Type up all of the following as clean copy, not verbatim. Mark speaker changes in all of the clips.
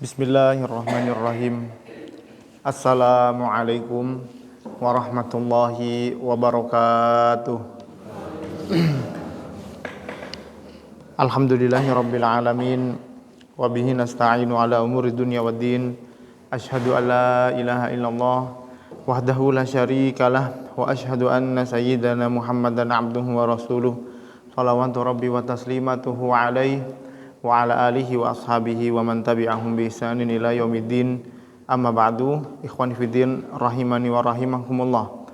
Speaker 1: Bismillahirrahmanirrahim. Assalamualaikum warahmatullahi wabarakatuh. Alhamdulillahirabbil alamin wa bihi nasta'inu ala umuri dunya waddin. Asyhadu an la ilaha illallah wahdahu la syarikalah wa asyhadu anna sayyidana Muhammadan abduhu wa rasuluh. Shalawatu rabbi wa taslimatuhu alaihi wa ala alihi wa ashabihi wa man tabi'ahum bi ihsanin ila yaumiddin. Amma ba'du, ikhwani fiddin rahimani wa rahimakumullah.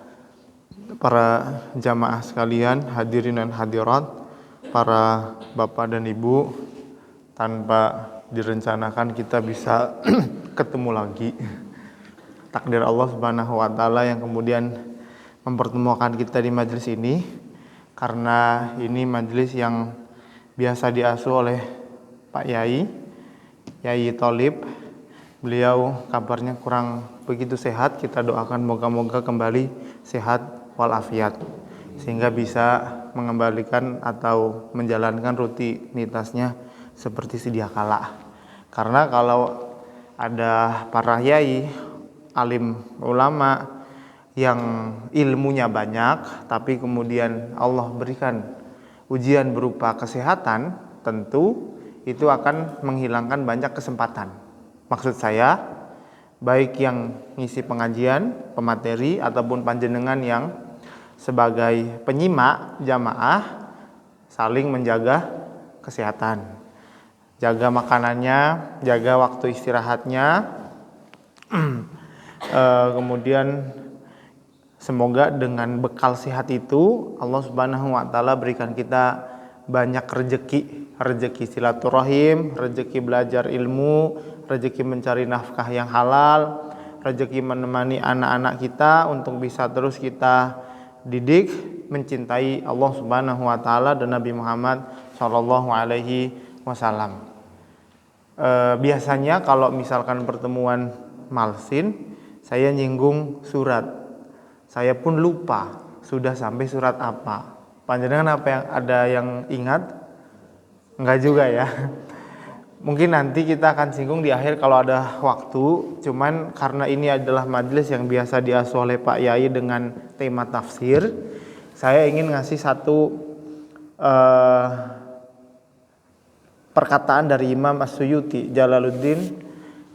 Speaker 1: Para jamaah sekalian, hadirin dan hadirat, para bapak dan ibu, tanpa direncanakan kita bisa ketemu lagi. Takdir Allah Subhanahu wa taala yang kemudian mempertemukan kita di majelis ini, karena ini majelis yang biasa diasuh oleh Pak Yai Tholib. Beliau kabarnya kurang begitu sehat. Kita doakan moga-moga kembali sehat walafiat, sehingga bisa mengembalikan atau menjalankan rutinitasnya seperti sedia kala. Karena kalau ada para yai, alim ulama yang ilmunya banyak, tapi kemudian Allah berikan ujian berupa kesehatan, tentu itu akan menghilangkan banyak kesempatan. Maksud saya, baik yang ngisi pengajian, pemateri, ataupun panjenengan yang sebagai penyimak jamaah, saling menjaga kesehatan. Jaga makanannya, jaga waktu istirahatnya. Kemudian semoga dengan bekal sehat itu Allah Subhanahu wa taala berikan kita banyak rezeki silaturahim, rezeki belajar ilmu, rezeki mencari nafkah yang halal, rezeki menemani anak-anak kita untuk bisa terus kita didik mencintai Allah Subhanahu wa taala dan Nabi Muhammad sallallahu alaihi wasallam. Biasanya kalau misalkan pertemuan Malsin, saya nyinggung surat. Saya pun lupa sudah sampai surat apa. Panjenengan ada yang ingat? Enggak juga ya. Mungkin nanti kita akan singgung di akhir kalau ada waktu. Cuman karena ini adalah majelis yang biasa diasuh oleh Pak Yai dengan tema tafsir, saya ingin ngasih satu perkataan dari Imam As-Suyuti, Jalaluddin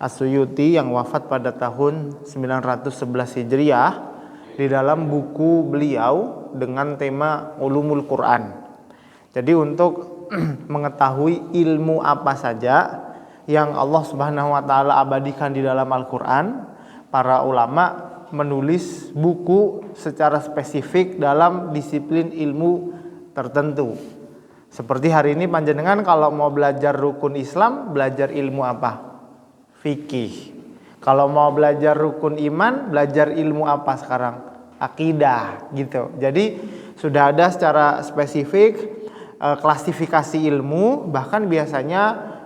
Speaker 1: As-Suyuti, yang wafat pada tahun 911 Hijriah, di dalam buku beliau dengan tema Ulumul Quran. Jadi untuk mengetahui ilmu apa saja yang Allah Subhanahu wa taala abadikan di dalam Al-Qur'an, para ulama menulis buku secara spesifik dalam disiplin ilmu tertentu. Seperti hari ini panjenengan kalau mau belajar rukun Islam, belajar ilmu apa? Fikih. Kalau mau belajar rukun iman, belajar ilmu apa sekarang? Akidah, gitu. Jadi sudah ada secara spesifik klasifikasi ilmu. Bahkan biasanya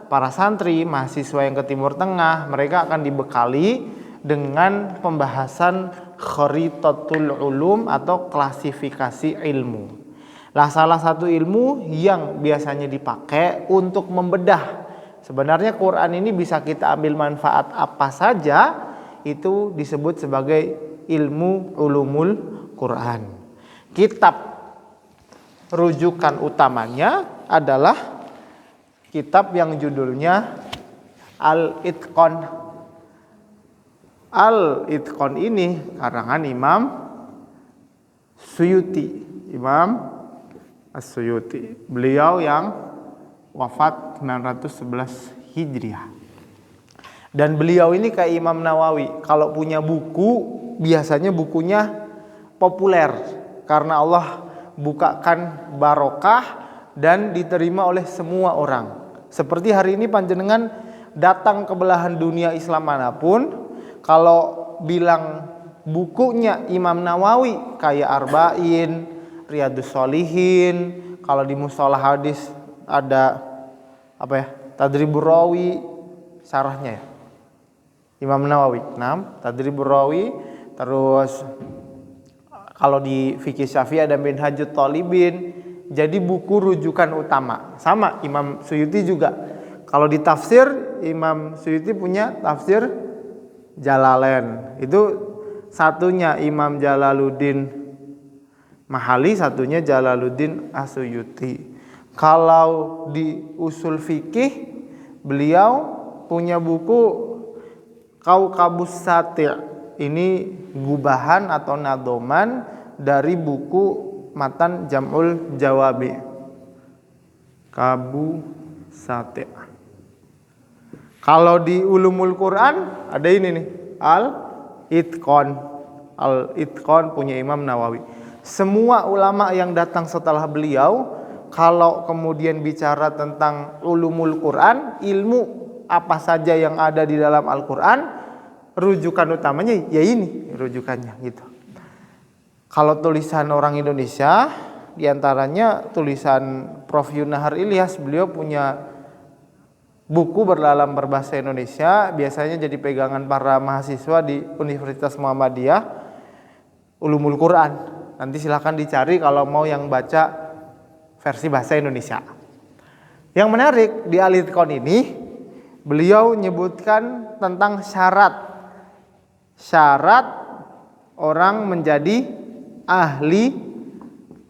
Speaker 1: para santri, mahasiswa yang ke Timur Tengah, mereka akan dibekali dengan pembahasan kharitatul ulum atau klasifikasi ilmu. Lah, salah satu ilmu yang biasanya dipakai untuk membedah sebenarnya Quran ini bisa kita ambil manfaat apa saja, itu disebut sebagai ilmu ulumul Quran. Kitab rujukan utamanya adalah kitab yang judulnya Al-Itqan. Al-Itqan ini karangan Imam Suyuti, Imam As-Suyuti. Beliau yang wafat 911 Hijriah. Dan beliau ini kayak Imam Nawawi, kalau punya buku biasanya bukunya populer karena Allah bukakan barokah dan diterima oleh semua orang. Seperti hari ini panjenengan datang ke belahan dunia Islam manapun, kalau bilang bukunya Imam Nawawi kayak Arba'in, Riyadhus Shalihin, kalau di mustalah hadis ada Tadribur Rawi, syarahnya ya, Imam Nawawi. Tadribur Rawi. Terus kalau di fikih Syafi'i ada Minhajut Thalibin. Jadi buku rujukan utama. Sama Imam Suyuti juga. Kalau di tafsir Imam Suyuti punya tafsir Jalalain. Itu satunya Imam Jalaluddin Mahali, satunya Jalaluddin As-Suyuti. Kalau di usul fikih, beliau punya buku Kaukabus Sati'. Ini gubahan atau nadoman dari buku Matan Jam'ul Jawabi. Kabu Sati'. Kalau di Ulumul Quran ada ini nih, Al-Itqan. Al-Itqan punya Imam Nawawi. Semua ulama yang datang setelah beliau, kalau kemudian bicara tentang ulumul Quran, ilmu apa saja yang ada di dalam Al-Quran, rujukan utamanya ya ini rujukannya gitu. Kalau tulisan orang Indonesia, diantaranya tulisan Prof. Yunahar Ilyas, beliau punya buku berdalam berbahasa Indonesia, biasanya jadi pegangan para mahasiswa di Universitas Muhammadiyah, Ulumul Quran. Nanti silahkan dicari kalau mau yang baca versi bahasa Indonesia. Yang menarik di Al-Itqan ini, beliau menyebutkan tentang syarat orang menjadi ahli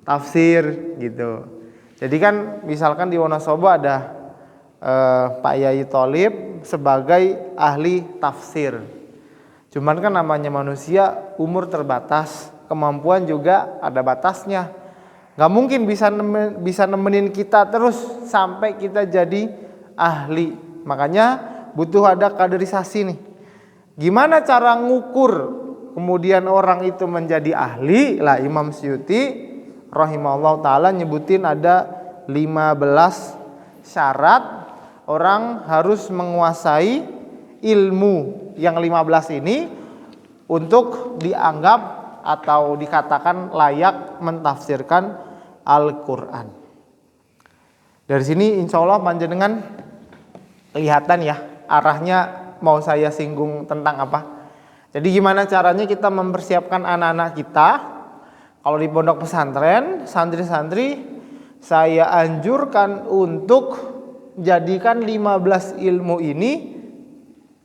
Speaker 1: tafsir gitu. Jadi kan misalkan di Wonosobo ada Pak Yai Tholib sebagai ahli tafsir. Cuman kan namanya manusia, umur terbatas, kemampuan juga ada batasnya. Gak mungkin bisa nemenin kita terus sampai kita jadi ahli. Makanya butuh ada kaderisasi nih. Gimana cara ngukur kemudian orang itu menjadi ahli? Lah Imam Suyuti rahimahullah ta'ala nyebutin ada 15 syarat orang harus menguasai ilmu. Yang 15 ini untuk dianggap atau dikatakan layak mentafsirkan Al-Quran. Dari sini insya Allah panjenengan kelihatan ya arahnya mau saya singgung tentang apa. Jadi gimana caranya kita mempersiapkan anak-anak kita. Kalau di pondok pesantren, santri-santri saya anjurkan untuk jadikan 15 ilmu ini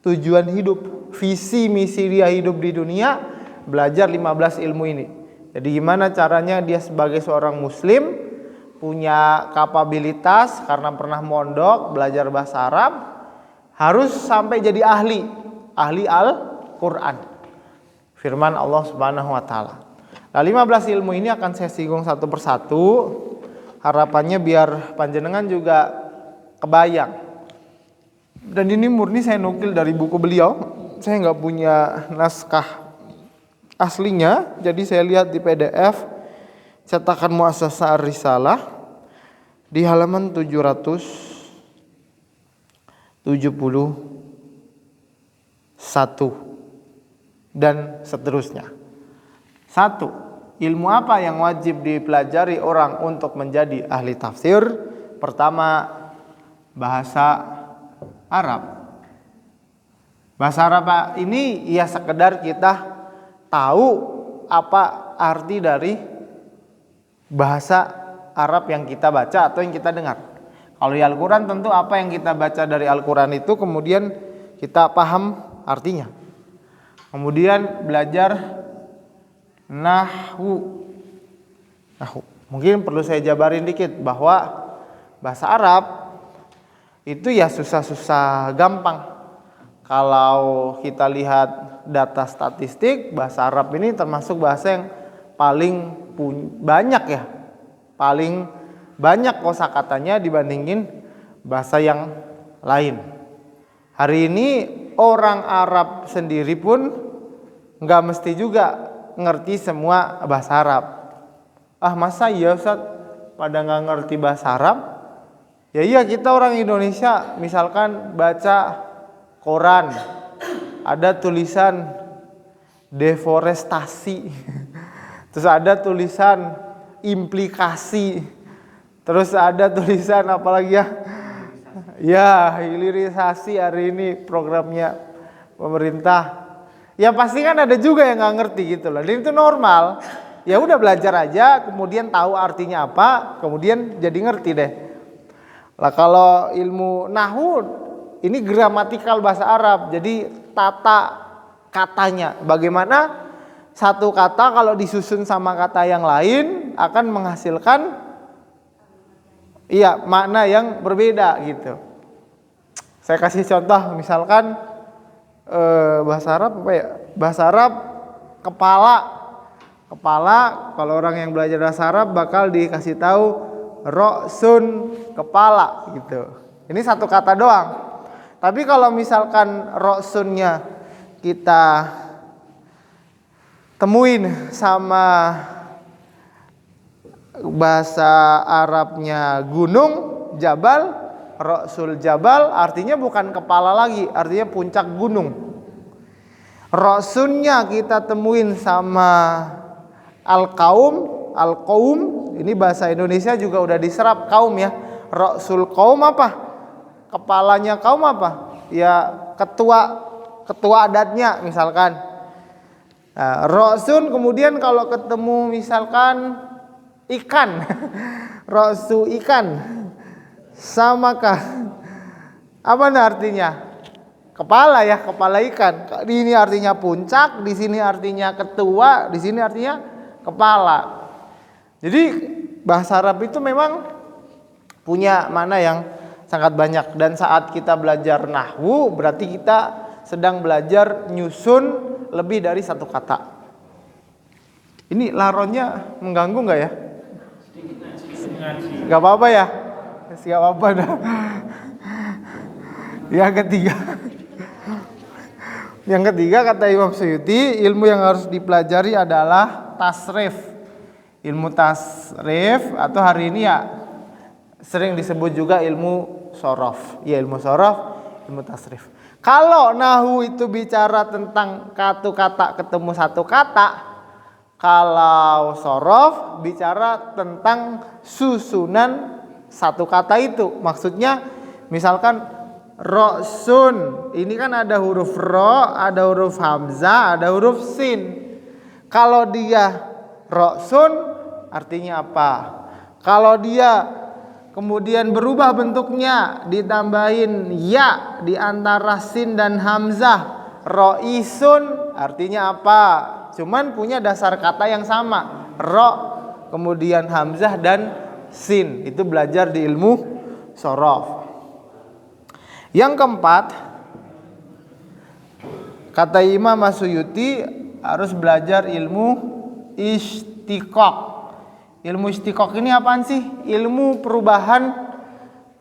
Speaker 1: tujuan hidup, visi misi dia hidup di dunia, belajar 15 ilmu ini. Jadi gimana caranya dia sebagai seorang muslim punya kapabilitas karena pernah mondok belajar bahasa Arab, harus sampai jadi ahli Al-Quran, firman Allah Subhanahu wa taala. Nah, 15 ilmu ini akan saya singgung satu persatu. Harapannya biar panjenengan juga kebayang. Dan ini murni saya nukil dari buku beliau. Saya nggak punya naskah aslinya, jadi saya lihat di PDF cetakan Muassasah Ar-Risalah di halaman 771 dan seterusnya. 1. Ilmu apa yang wajib dipelajari orang untuk menjadi ahli tafsir? Pertama, bahasa Arab. Bahasa Arab ini ya sekedar kita tahu apa arti dari bahasa Arab yang kita baca atau yang kita dengar. Kalau di Al-Quran tentu apa yang kita baca dari Al-Quran itu kemudian kita paham artinya. Kemudian belajar nahwu. Mungkin perlu saya jabarin dikit bahwa bahasa Arab itu ya susah-susah gampang. Kalau kita lihat data statistik, bahasa Arab ini termasuk bahasa yang paling banyak ya. Paling banyak kosakatanya dibandingin bahasa yang lain. Hari ini orang Arab sendiri pun nggak mesti juga ngerti semua bahasa Arab. Masa iya Ustaz pada nggak ngerti bahasa Arab? Ya iya, kita orang Indonesia misalkan baca koran, ada tulisan deforestasi, terus ada tulisan implikasi, terus ada tulisan apalagi ya? Ya, hilirisasi hari ini programnya pemerintah. Ya pasti kan ada juga yang nggak ngerti gitu loh. Dan itu normal. Ya udah belajar aja, kemudian tahu artinya apa, kemudian jadi ngerti deh. Lah kalau ilmu nahwu
Speaker 2: Ini gramatikal bahasa Arab. Jadi tata katanya. Bagaimana satu kata kalau disusun sama kata yang lain akan menghasilkan makna yang berbeda gitu. Saya kasih contoh misalkan bahasa Arab apa ya? Bahasa Arab kepala kalau orang yang belajar bahasa Arab bakal dikasih tahu roksun kepala gitu. Ini satu kata doang. Tapi kalau misalkan roksunnya kita temuin sama bahasa Arabnya gunung, jabal, roksul jabal artinya bukan kepala lagi, artinya puncak gunung. Roksunnya kita temuin sama al-qaum, ini bahasa Indonesia juga udah diserap kaum ya. Roksul kaum apa? Kepalanya kaum apa? Ya ketua adatnya misalkan. Nah, roksun kemudian kalau ketemu misalkan ikan, roksu ikan, samakah? Apa artinya? Kepala ya, kepala ikan. Ini artinya puncak, di sini artinya ketua, di sini artinya kepala. Jadi bahasa Arab itu memang punya makna yang sangat banyak, dan saat kita belajar nahwu berarti kita sedang belajar nyusun lebih dari satu kata. Ini laronnya mengganggu nggak ya? Nggak apa-apa ya? Nggak apa-apa dah. Yang ketiga kata Imam Suyuti, ilmu yang harus dipelajari adalah tasrif. Ilmu tasrif atau hari ini ya sering disebut juga ilmu sorof. Ya, ilmu sorof, ilmu tasrif. Kalau nahwu itu bicara tentang satu kata ketemu satu kata, kalau sorof bicara tentang susunan satu kata itu. Maksudnya misalkan roksun, ini kan ada huruf ro, ada huruf hamzah, ada huruf sin. Kalau dia roksun artinya apa? Kalau dia kemudian berubah bentuknya, ditambahin ya di antara sin dan hamzah, roisun artinya apa? Cuman punya dasar kata yang sama, ro kemudian hamzah dan sin. Itu belajar di ilmu sorof. Yang keempat, kata Imam Suyuti harus belajar ilmu istiqaq. Ilmu istiqaq ini apaan sih? Ilmu perubahan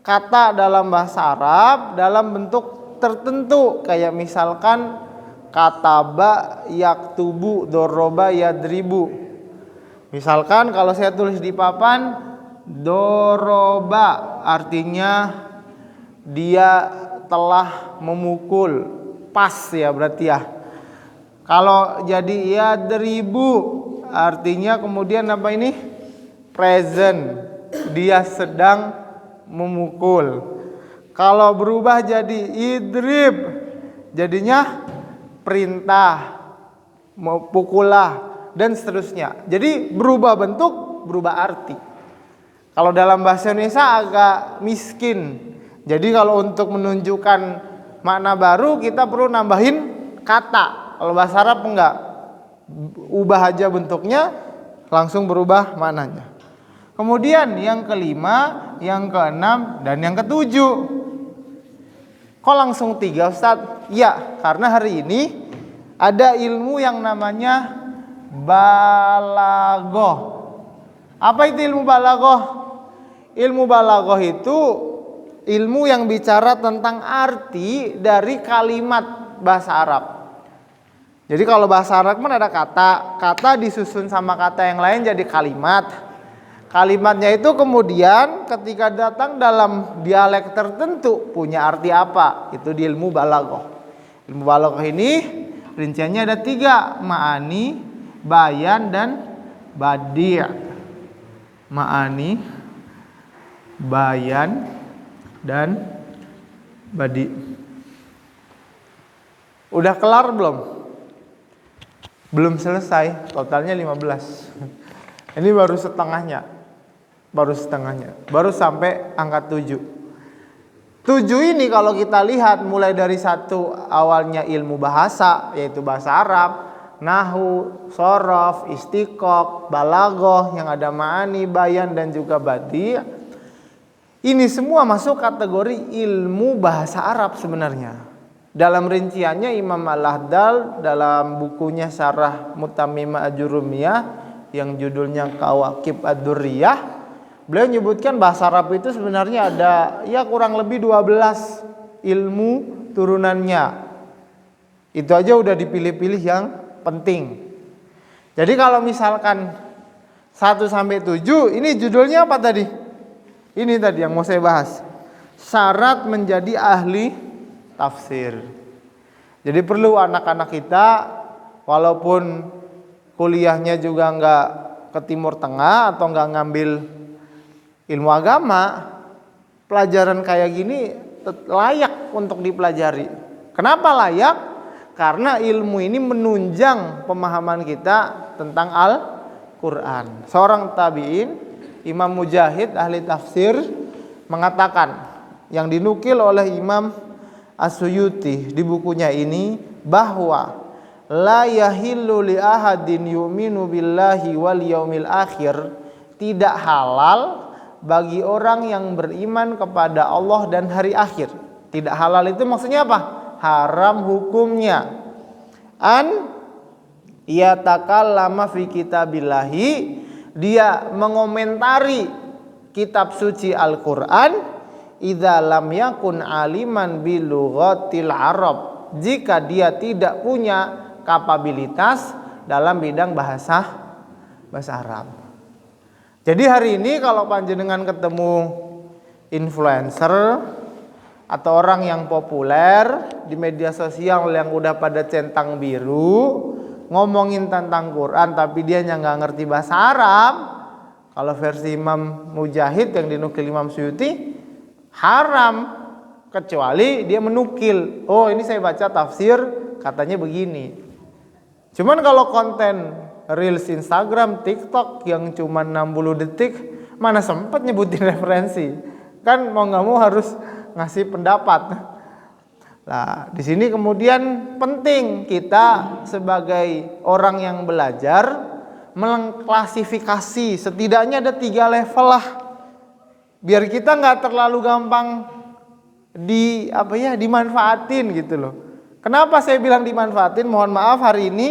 Speaker 2: kata dalam bahasa Arab dalam bentuk tertentu. Kayak misalkan kataba yaktubu, doroba yadribu. Misalkan kalau saya tulis di papan doroba artinya dia telah memukul, pas ya berarti ya. Kalau jadi yadribu artinya kemudian apa ini? Present, dia sedang memukul. Kalau berubah jadi idrib, jadinya perintah, mau pukullah dan seterusnya. Jadi berubah bentuk, berubah arti. Kalau dalam bahasa Indonesia agak miskin. Jadi kalau untuk menunjukkan makna baru kita perlu nambahin kata. Kalau bahasa Arab enggak, ubah aja bentuknya langsung berubah maknanya. Kemudian yang kelima, yang keenam, dan yang ketujuh. Kok langsung 3 Ustadz? Ya, karena hari ini ada ilmu yang namanya balaghah. Apa itu ilmu balaghah? Ilmu balaghah itu ilmu yang bicara tentang arti dari kalimat bahasa Arab. Jadi kalau bahasa Arab kan ada kata disusun sama kata yang lain jadi kalimat. Kalimatnya itu kemudian ketika datang dalam dialek tertentu punya arti apa? Itu di ilmu balaghah. Ilmu balaghah ini rinciannya ada 3, ma'ani, bayan, dan badi'. Ma'ani, bayan, dan badi'. Udah kelar belum? Belum selesai, totalnya 15. Ini baru setengahnya. Baru sampai angka 7. 7 ini kalau kita lihat mulai dari satu awalnya ilmu bahasa, yaitu bahasa Arab, nahwu, shorof, istiqoq, balaghah yang ada ma'ani, bayan dan juga badi'. Ini semua masuk kategori ilmu bahasa Arab sebenarnya. Dalam rinciannya Imam Al-Lahdal dalam bukunya Syarah Mutammimah Ajurumiyah yang judulnya Kawakib Ad-Durriyah, beliau menyebutkan bahasa Arab itu sebenarnya ada ya kurang lebih 12 ilmu turunannya. Itu aja udah dipilih-pilih yang penting. Jadi kalau misalkan 1 sampai 7 ini judulnya apa tadi? Ini tadi yang mau saya bahas. Syarat menjadi ahli tafsir. Jadi perlu anak-anak kita walaupun kuliahnya juga nggak ke Timur Tengah atau nggak ngambil ilmu agama, pelajaran kayak gini layak untuk dipelajari. Kenapa layak? Karena ilmu ini menunjang pemahaman kita tentang Al-Quran. Seorang tabi'in, Imam Mujahid, ahli tafsir, mengatakan yang dinukil oleh Imam As-Suyuti di bukunya ini, bahwa la yahillu li ahadin yu'minu billahi wal yaumil akhir, tidak halal bagi orang yang beriman kepada Allah dan hari akhir. Tidak halal itu maksudnya apa? Haram hukumnya. An yatakallama fi kitabillahi, dia mengomentari kitab suci Al-Quran, idza lam yakun aliman bilughatil Arab, jika dia tidak punya kapabilitas dalam bidang bahasa Arab. Jadi hari ini kalau panjenengan ketemu influencer atau orang yang populer di media sosial yang udah pada centang biru ngomongin tentang Quran tapi dia nggak ngerti bahasa Arab, kalau versi Imam Mujahid yang dinukil Imam Suyuti, haram kecuali dia menukil, oh ini saya baca tafsir katanya begini. Cuman kalau konten reels Instagram, TikTok yang cuma 60 detik, mana sempat nyebutin referensi. Kan mau nggak mau harus ngasih pendapat. Nah, di sini kemudian penting kita sebagai orang yang belajar mengklasifikasi, setidaknya ada 3 level lah, biar kita nggak terlalu gampang dimanfaatin gitu loh. Kenapa saya bilang dimanfaatin? Mohon maaf hari ini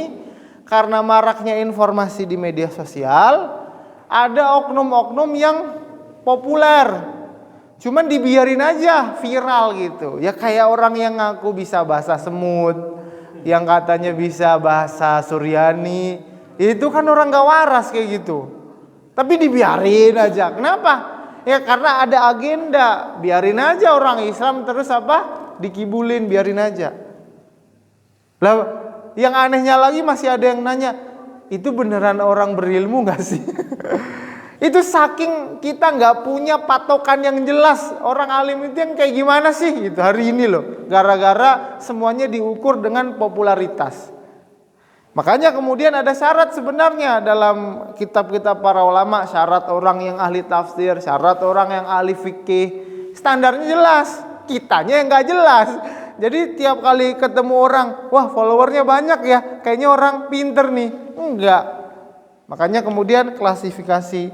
Speaker 2: karena maraknya informasi di media sosial, ada oknum-oknum yang populer, cuman dibiarin aja viral gitu. Ya kayak orang yang ngaku bisa bahasa semut, yang katanya bisa bahasa Suryani, itu kan orang gak waras kayak gitu. Tapi dibiarin aja. Kenapa? Ya karena ada agenda. Biarin aja orang Islam terus dikibulin, biarin aja. Lah, yang anehnya lagi masih ada yang nanya, itu beneran orang berilmu gak sih? Itu saking kita gak punya patokan yang jelas, orang alim itu yang kayak gimana sih gitu hari ini loh. Gara-gara semuanya diukur dengan popularitas. Makanya kemudian ada syarat sebenarnya dalam kitab-kitab para ulama, syarat orang yang ahli tafsir, syarat orang yang ahli fikih, standarnya jelas, kitanya yang gak jelas. Jadi tiap kali ketemu orang, wah followernya banyak ya, kayaknya orang pinter nih. Enggak. Makanya kemudian klasifikasi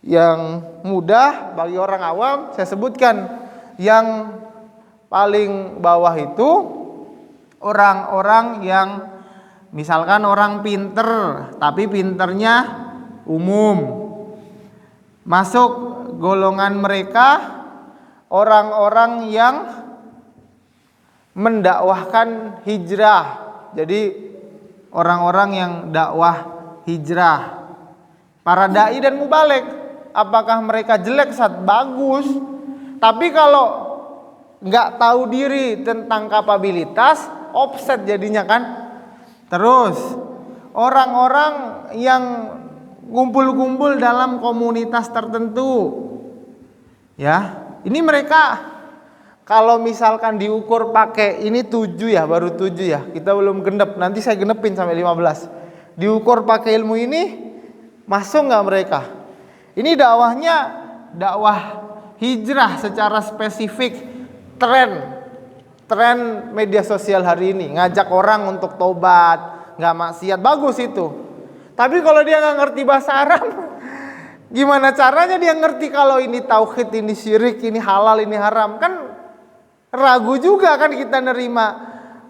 Speaker 2: yang mudah bagi orang awam saya sebutkan. Yang paling bawah itu orang-orang yang misalkan orang pinter, tapi pinternya umum. Masuk golongan mereka orang-orang yang mendakwahkan hijrah. Jadi orang-orang yang dakwah hijrah. Para dai dan mubalik, apakah mereka jelek? Bagus. Tapi kalau nggak tahu diri tentang kapabilitas, offset jadinya kan. Terus orang-orang yang kumpul-kumpul dalam komunitas tertentu, ya ini mereka kalau misalkan diukur pakai ini 7 ya, baru 7 ya. Kita belum genep, nanti saya genepin sampai 15. Diukur pakai ilmu ini, masuk nggak mereka? Ini dakwahnya dakwah hijrah secara spesifik, tren media sosial hari ini, ngajak orang untuk tobat, nggak maksiat, bagus itu. Tapi kalau dia nggak ngerti bahasa Arab, gimana caranya dia ngerti kalau ini tauhid, ini syirik, ini halal, ini haram? Kan ragu juga kan kita nerima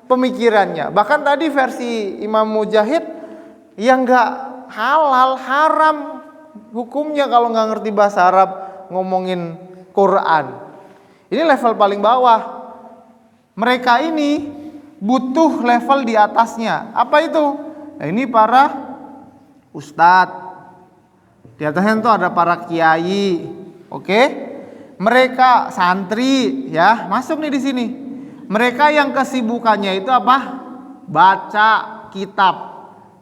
Speaker 2: pemikirannya. Bahkan tadi versi Imam Mujahid, yang nggak halal, haram hukumnya kalau nggak ngerti bahasa Arab ngomongin Quran. Ini level paling bawah. Mereka ini butuh level di atasnya. Apa itu? Nah, ini para ustadz. Di atasnya itu ada para kiai. Oke? Mereka santri ya, masuk nih di sini. Mereka yang kesibukannya itu apa? Baca kitab.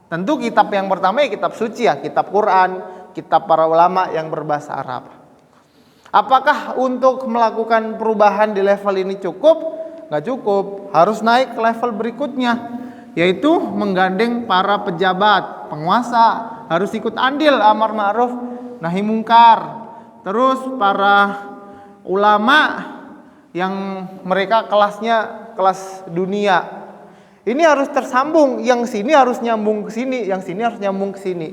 Speaker 2: Tentu kitab yang pertama ya kitab suci ya, kitab Quran, kitab para ulama yang berbahasa Arab. Apakah untuk melakukan perubahan di level ini cukup? Nggak cukup, harus naik ke level berikutnya, yaitu menggandeng para pejabat, penguasa, harus ikut andil amar ma'ruf nahi mungkar. Terus para ulama yang mereka kelasnya kelas dunia, ini harus tersambung, yang sini harus nyambung ke sini, yang sini harus nyambung ke sini,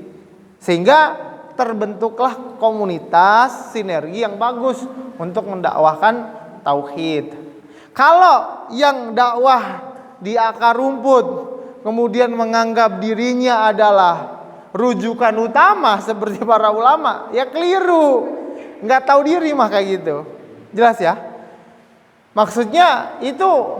Speaker 2: sehingga terbentuklah komunitas sinergi yang bagus untuk mendakwahkan tauhid. Kalau yang dakwah di akar rumput kemudian menganggap dirinya adalah rujukan utama seperti para ulama, ya keliru, nggak tahu diri mah kayak gitu. Jelas ya? Maksudnya itu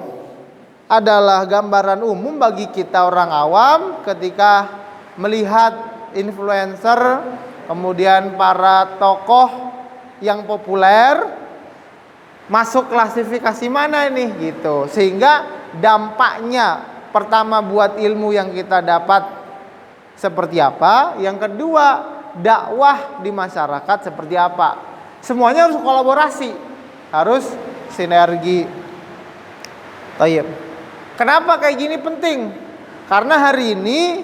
Speaker 2: adalah gambaran umum bagi kita orang awam ketika melihat influencer, kemudian para tokoh yang populer masuk klasifikasi mana nih gitu. Sehingga dampaknya pertama buat ilmu yang kita dapat seperti apa, yang kedua dakwah di masyarakat seperti apa. Semuanya harus kolaborasi, harus sinergi. Tayyib. Kenapa kayak gini penting? Karena hari ini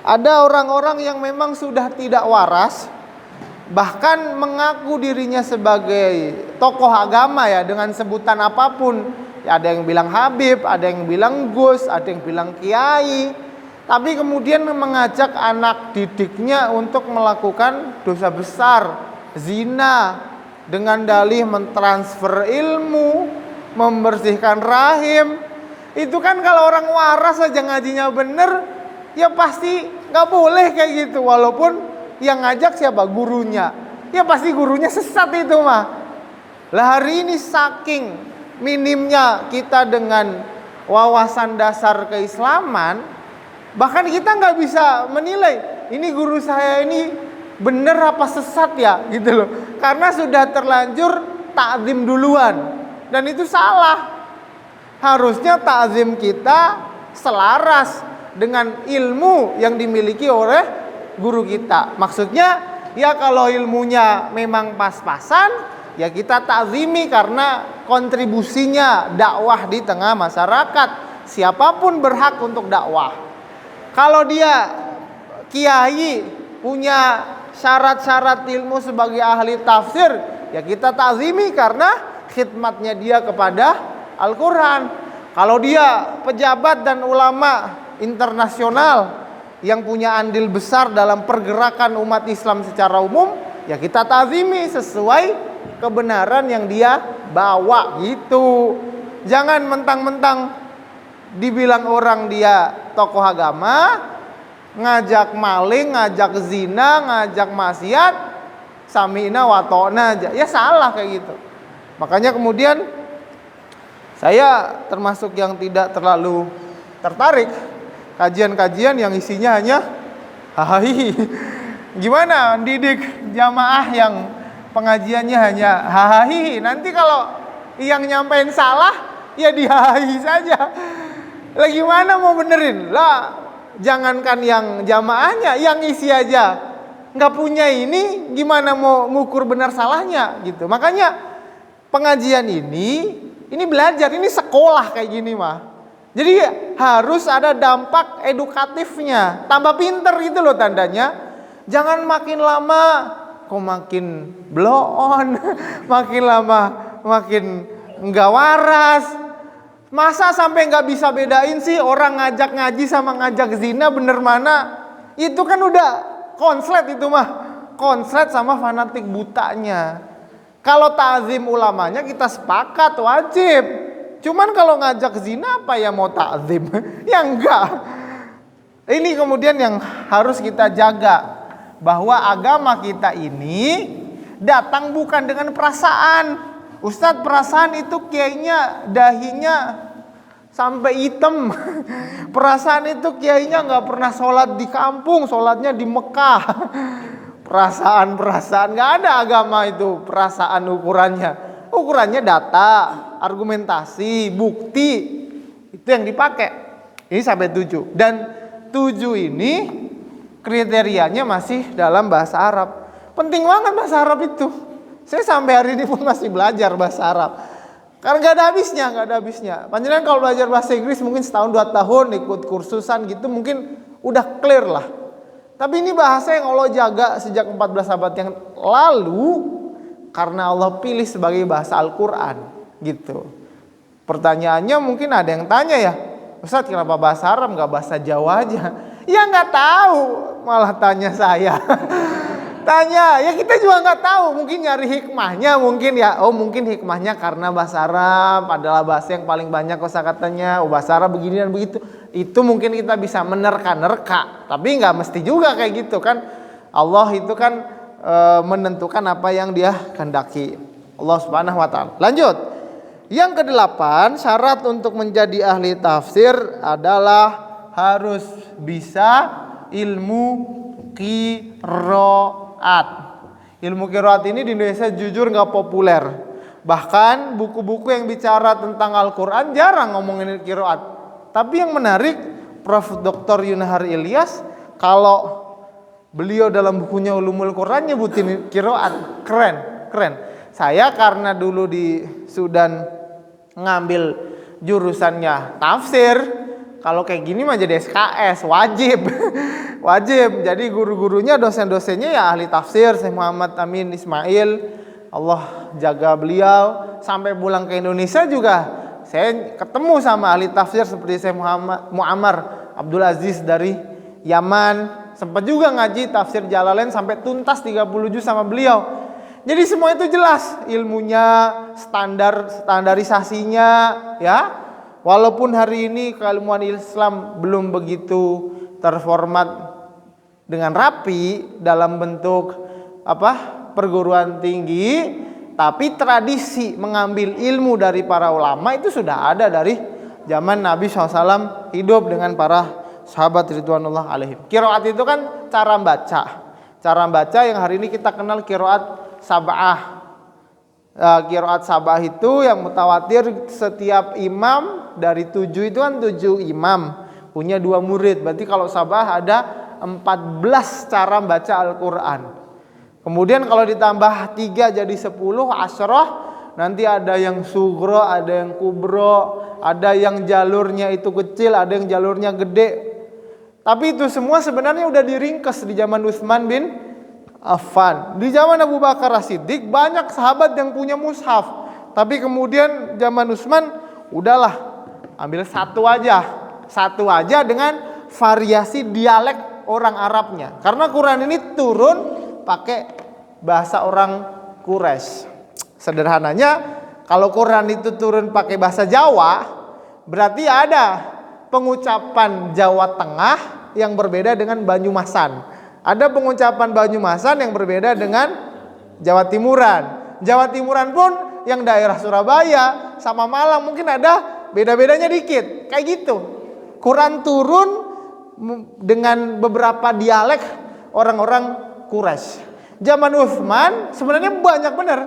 Speaker 2: ada orang-orang yang memang sudah tidak waras, bahkan mengaku dirinya sebagai tokoh agama ya dengan sebutan apapun. Ya, ada yang bilang Habib, ada yang bilang Gus, ada yang bilang Kiai. Tapi kemudian mengajak anak didiknya untuk melakukan dosa besar, zina, dengan dalih mentransfer ilmu, membersihkan rahim. Itu kan kalau orang waras aja ngajinya bener, ya pasti gak boleh kayak gitu. Walaupun yang ngajak siapa? Gurunya. Ya pasti gurunya sesat itu mah. Lah hari ini saking minimnya kita dengan wawasan dasar keislaman, bahkan kita nggak bisa menilai ini guru saya ini bener apa sesat ya gitu loh. Karena sudah terlanjur ta'zim duluan. Dan itu salah. Harusnya ta'zim kita selaras dengan ilmu yang dimiliki oleh guru kita. Maksudnya ya kalau ilmunya memang pas-pasan, ya kita ta'zimi karena kontribusinya dakwah di tengah masyarakat. Siapapun berhak untuk dakwah. Kalau dia kiai punya syarat-syarat ilmu sebagai ahli tafsir, ya kita ta'zimi karena khidmatnya dia kepada Al-Quran. Kalau dia pejabat dan ulama internasional yang punya andil besar dalam pergerakan umat Islam secara umum, ya kita ta'zimi sesuai kebenaran yang dia bawa gitu. Jangan mentang-mentang dibilang orang dia tokoh agama, ngajak maling, ngajak zina, ngajak maksiat, sami'na wa ta'na aja. Ya salah kayak gitu. Makanya kemudian saya termasuk yang tidak terlalu tertarik kajian-kajian yang isinya hanya hahahi. Gimana didik jamaah yang pengajiannya hanya hahahi? Nanti kalau yang nyampein salah, ya dihahahi saja. Lah gimana mau benerin? Lah jangankan yang jamaahnya, yang isi aja nggak punya ini, gimana mau ngukur benar salahnya gitu. Makanya pengajian ini belajar, ini sekolah kayak gini mah. Jadi harus ada dampak edukatifnya, tambah pinter gitu loh tandanya. Jangan makin lama kok makin blow on, makin lama makin nggak waras. Masa sampai nggak bisa bedain sih orang ngajak ngaji sama ngajak zina bener mana? Itu kan udah konslet itu mah. Konslet sama fanatik butanya. Kalau ta'zim ulamanya kita sepakat wajib. Cuman kalau ngajak zina apa ya mau ta'zim? Ya enggak. Ini kemudian yang harus kita jaga. Bahwa agama kita ini datang bukan dengan perasaan. Ustadz, perasaan itu kiainya dahinya sampai hitam. Perasaan itu kiainya gak pernah sholat di kampung, sholatnya di Mekah. Perasaan gak ada agama itu perasaan ukurannya. Ukurannya data, argumentasi, bukti. Itu yang dipakai. Ini sampai 7. Dan 7 ini kriterianya masih dalam bahasa Arab. Penting banget bahasa Arab itu. Saya sampai hari ini pun masih belajar bahasa Arab. Karena gak ada habisnya. Panjenengan kalau belajar bahasa Inggris mungkin setahun 2 tahun ikut kursusan gitu mungkin udah clear lah. Tapi ini bahasa yang Allah jaga sejak 14 abad yang lalu karena Allah pilih sebagai bahasa Al-Quran gitu. Pertanyaannya mungkin ada yang tanya ya, Ustadz kenapa bahasa Arab gak bahasa Jawa aja? Ya gak tahu, malah tanya saya. Tanya, ya kita juga nggak tahu, mungkin nyari hikmahnya mungkin ya. Oh mungkin hikmahnya karena bahasa Arab adalah bahasa yang paling banyak kosakatanya. Oh bahasa Arab begini dan begitu. Itu mungkin kita bisa menerka-nerka, tapi nggak mesti juga kayak gitu kan. Allah itu kan menentukan apa yang Dia kehendaki. Allah Subhanahu Wa Taala. Lanjut, yang ke-8 syarat untuk menjadi ahli tafsir adalah harus bisa ilmu qiraat. Ilmu qiraat ini di Indonesia jujur gak populer. Bahkan buku-buku yang bicara tentang Al-Quran jarang ngomongin qiraat. Tapi yang menarik, Prof. Dr. Yunahar Ilyas, kalau beliau dalam bukunya Ulumul Quran nyebutin qiraat, keren. Saya karena dulu di Sudan ngambil jurusannya tafsir, kalau kayak gini mah jadi SKS, wajib. Jadi guru-gurunya, dosen-dosennya ya ahli tafsir, Syekh Muhammad Amin Ismail. Allah jaga beliau. Sampai pulang ke Indonesia juga saya ketemu sama ahli tafsir seperti Syekh Muammar Abdul Aziz dari Yaman. Sempat juga ngaji tafsir Jalalain sampai tuntas 30 juz sama beliau. Jadi semua itu jelas ilmunya, standarisasinya ya. Walaupun hari ini keilmuan Islam belum begitu terformat dengan rapi dalam bentuk perguruan tinggi, tapi tradisi mengambil ilmu dari para ulama itu sudah ada dari zaman Nabi SAW hidup dengan para sahabat ridwanullah alaihim. Qiraat itu kan cara baca yang hari ini kita kenal qiraat sab'ah. Qiraat sab'ah itu yang mutawatir, setiap imam dari 7 itu kan 7 imam punya 2 murid. Berarti kalau sab'ah ada 14 cara baca Al-Quran. Kemudian kalau ditambah 3 jadi 10 asyroh. Nanti ada yang sugro, ada yang kubro, ada yang jalurnya itu kecil, ada yang jalurnya gede. Tapi itu semua sebenarnya udah diringkes di zaman Utsman bin Affan. Di zaman Abu Bakar As-Siddiq banyak sahabat yang punya mushaf. Tapi kemudian zaman Utsman udahlah ambil satu aja dengan variasi dialek orang Arabnya. Karena Quran ini turun pakai bahasa orang Quraisy. Sederhananya kalau Quran itu turun pakai bahasa Jawa, berarti ada pengucapan Jawa Tengah yang berbeda dengan Banyumasan. Ada pengucapan Banyumasan yang berbeda dengan Jawa Timuran. Jawa Timuran pun yang daerah Surabaya sama Malang mungkin ada beda-bedanya dikit. Kayak gitu. Quran turun dengan beberapa dialek orang-orang Quraisy. Zaman Utsman sebenarnya banyak benar.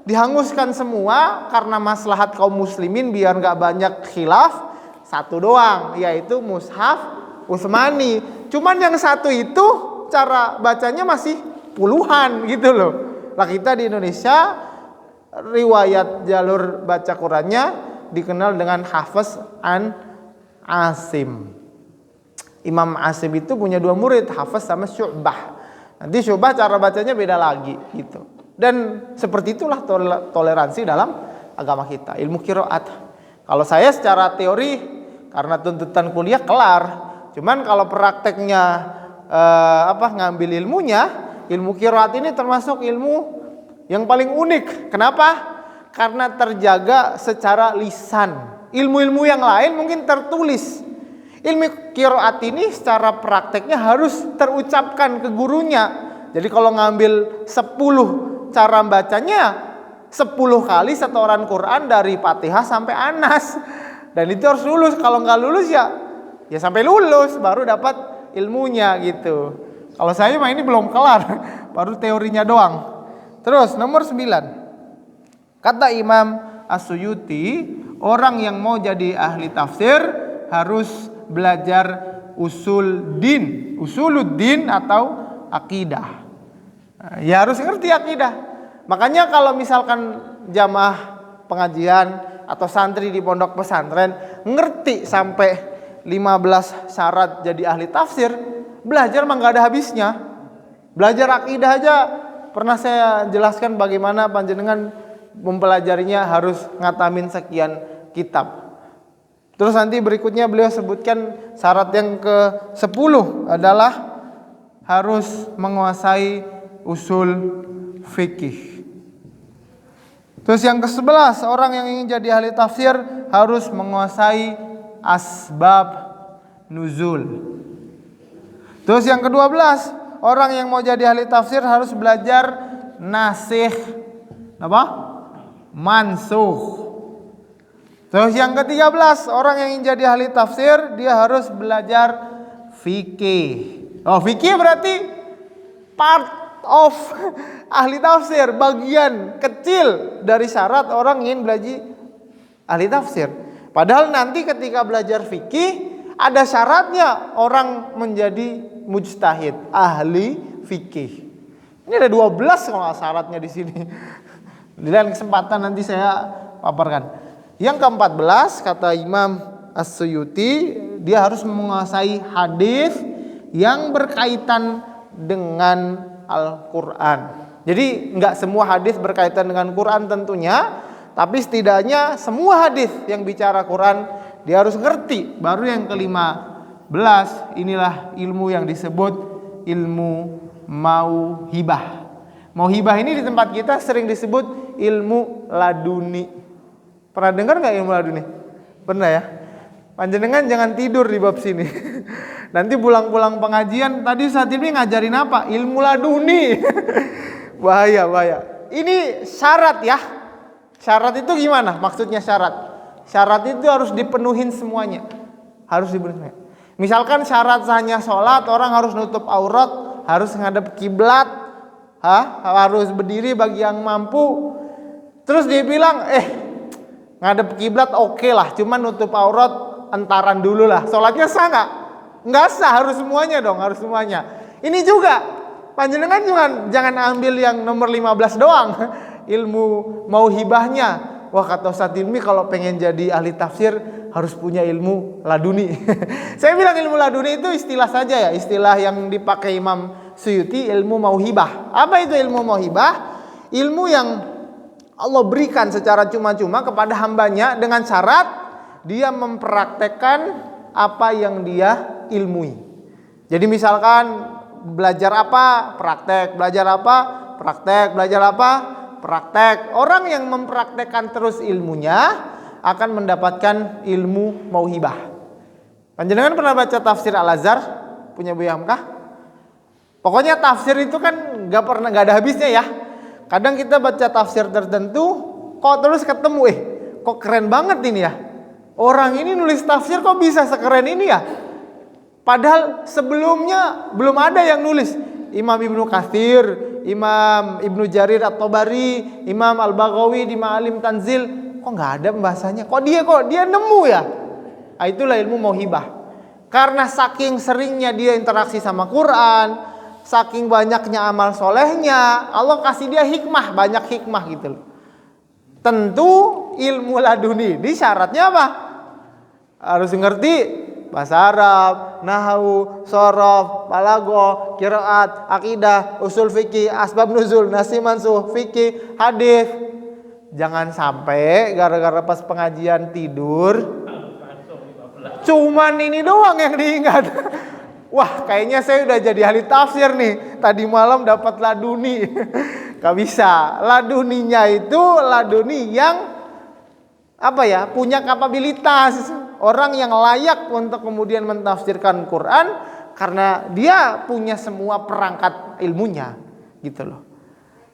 Speaker 2: Dihanguskan semua karena maslahat kaum muslimin biar gak banyak khilaf. Satu doang, yaitu mushaf Utsmani. Cuman yang satu itu cara bacanya masih puluhan gitu loh. Lah kita di Indonesia riwayat jalur baca Qurannya dikenal dengan Hafiz an Asim. Imam Asim itu punya 2 murid, Hafiz sama Syu'bah. Nanti Syu'bah cara bacanya beda lagi gitu. Dan seperti itulah toleransi dalam agama kita, ilmu qiraat. Kalau saya secara teori karena tuntutan kuliah kelar, cuman kalau prakteknya ngambil ilmunya, ilmu qiraat ini termasuk ilmu yang paling unik. Kenapa? Karena terjaga secara lisan. Ilmu-ilmu yang lain mungkin tertulis. Ilmu qiraat ini secara prakteknya harus terucapkan ke gurunya. Jadi kalau ngambil 10 cara bacanya, 10 kali setoran Quran dari Fatihah sampai Anas. Dan itu harus lulus. Kalau nggak lulus ya sampai lulus baru dapat ilmunya gitu. Kalau saya mah ini belum kelar, baru teorinya doang. Terus nomor 9. Kata Imam As-Suyuti, orang yang mau jadi ahli tafsir harus belajar usuluddin atau akidah. Ya harus ngerti akidah. Makanya kalau misalkan jamaah pengajian atau santri di pondok pesantren ngerti sampai 15 syarat jadi ahli tafsir, belajar mah gak ada habisnya. Belajar akidah aja pernah saya jelaskan bagaimana panjenengan mempelajarinya harus ngatamin sekian kitab. Terus nanti berikutnya beliau sebutkan syarat yang ke-10 adalah harus menguasai usul fikih. Terus yang ke-11, orang yang ingin jadi ahli tafsir harus menguasai asbab nuzul. Terus yang ke-12, orang yang mau jadi ahli tafsir harus belajar nasikh mansukh. Terus yang ke-13, orang yang ingin jadi ahli tafsir dia harus belajar fikih. Fikih berarti part of ahli tafsir, bagian kecil dari syarat orang ingin belajar ahli tafsir. Padahal nanti ketika belajar fikih ada syaratnya orang menjadi mujtahid, ahli fikih. Ini ada 12 kalau syaratnya di sini. Di lain kesempatan nanti saya paparkan. Yang ke-14 kata Imam As-Suyuti, dia harus menguasai hadis yang berkaitan dengan Al-Quran. Jadi enggak semua hadis berkaitan dengan Quran tentunya, tapi setidaknya semua hadis yang bicara Quran dia harus ngerti. Baru yang ke-15, inilah ilmu yang disebut ilmu mauhibah. Mauhibah ini di tempat kita sering disebut ilmu laduni. Pernah dengar nggak ilmu laduni? Pernah ya? Panjenengan jangan tidur di bab sini. Nanti pulang-pulang pengajian, tadi saat ini ngajarin apa? Ilmu laduni. Bahaya. Ini syarat ya. Syarat itu gimana? Maksudnya syarat. Syarat itu harus dipenuhin semuanya. Harus dipenuhin. Misalkan syarat hanya sholat, orang harus nutup aurat, harus ngadep kiblat, harus berdiri bagi yang mampu. Terus dia bilang, ngadep kiblat oke lah, cuman nutup aurat entaran dulu lah. Sholatnya sah nggak? Nggak sah, harus semuanya dong, harus semuanya. Ini juga, panjenengan jangan ambil yang nomor 15 doang, ilmu mauhibahnya. Wah kata Ustaz Ilmi kalau pengen jadi ahli tafsir harus punya ilmu laduni. Saya bilang ilmu laduni itu istilah saja ya, istilah yang dipakai Imam Suyuti, ilmu mauhibah. Apa itu ilmu mauhibah? Ilmu yang Allah berikan secara cuma-cuma kepada hambanya dengan syarat dia mempraktekkan apa yang dia ilmui. Jadi misalkan belajar apa, praktek, belajar apa, praktek, belajar apa, praktek. Orang yang mempraktekkan terus ilmunya akan mendapatkan ilmu mauhibah. Panjenengan pernah baca tafsir Al-Azhar? Punya Buya Hamkah? Pokoknya tafsir itu kan gak ada habisnya ya. Kadang kita baca tafsir tertentu, kok terus ketemu, kok keren banget ini ya. Orang ini nulis tafsir kok bisa sekeren ini ya. Padahal sebelumnya belum ada yang nulis. Imam Ibnu Katsir, Imam Ibnu Jarir At-Tabari, Imam Al-Baghawi di Ma'alim Tanzil, kok nggak ada pembahasannya. Kok dia nemu ya. Itulah ilmu mauhibah. Karena saking seringnya dia interaksi sama Quran, saking banyaknya amal solehnya, Allah kasih dia hikmah, banyak hikmah gitu loh. Tentu ilmu laduni ini syaratnya apa? Harus ngerti bahasa Arab, nahwu, shorof, balaghah, qiraat, akidah, usul fikih, asbab nuzul, nasikh mansukh, fikih, hadis. Jangan sampai gara-gara pas pengajian tidur cuman ini doang yang diingat. Wah, kayaknya saya udah jadi ahli tafsir nih. Tadi malam dapat laduni. Gak bisa. Laduninya itu laduni yang punya kapabilitas. Orang yang layak untuk kemudian mentafsirkan Quran karena dia punya semua perangkat ilmunya, gitu loh.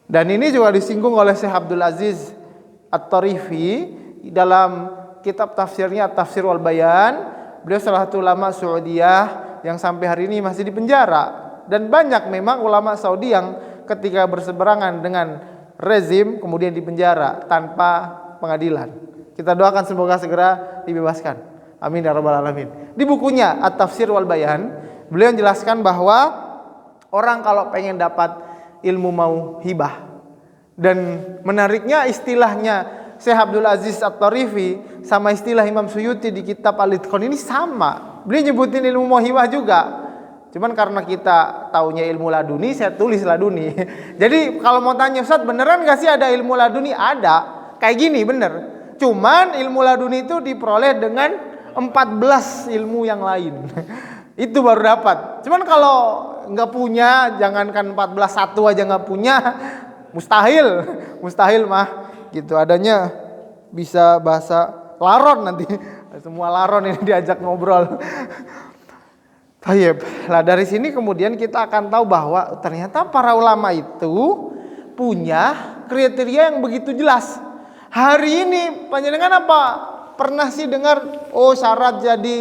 Speaker 2: Dan ini juga disinggung oleh Syekh Abdul Aziz At-Tarifi dalam kitab tafsirnya Tafsir wal Bayan. Beliau salah satu ulama Saudiyah yang sampai hari ini masih di penjara. Dan banyak memang ulama Saudi yang ketika berseberangan dengan rezim kemudian di penjara tanpa pengadilan. Kita doakan semoga segera dibebaskan. Amin ya rabbal alamin. Di bukunya At-Tafsir wal Bayan, beliau menjelaskan bahwa orang kalau pengen dapat ilmu mau hibah. Dan menariknya istilahnya Syekh Abdul Aziz At-Tarifi sama istilah Imam Suyuti di kitab Al-Itqan ini sama. Beliau nyebutin ilmu mohibah juga. Cuman karena kita taunya ilmu laduni, saya tulis laduni. Jadi kalau mau tanya Ustaz, beneran gak sih ada ilmu laduni? Ada. Kayak gini bener. Cuman ilmu laduni itu diperoleh dengan 14 ilmu yang lain. Itu baru dapat. Cuman kalau gak punya, jangankan 14, satu aja gak punya, mustahil mah. Gitu adanya bisa bahasa laron nanti. Semua laron ini diajak ngobrol. Tayyib. Lah dari sini kemudian kita akan tahu bahwa ternyata para ulama itu punya kriteria yang begitu jelas. Hari ini panjenengan pernah sih dengar syarat jadi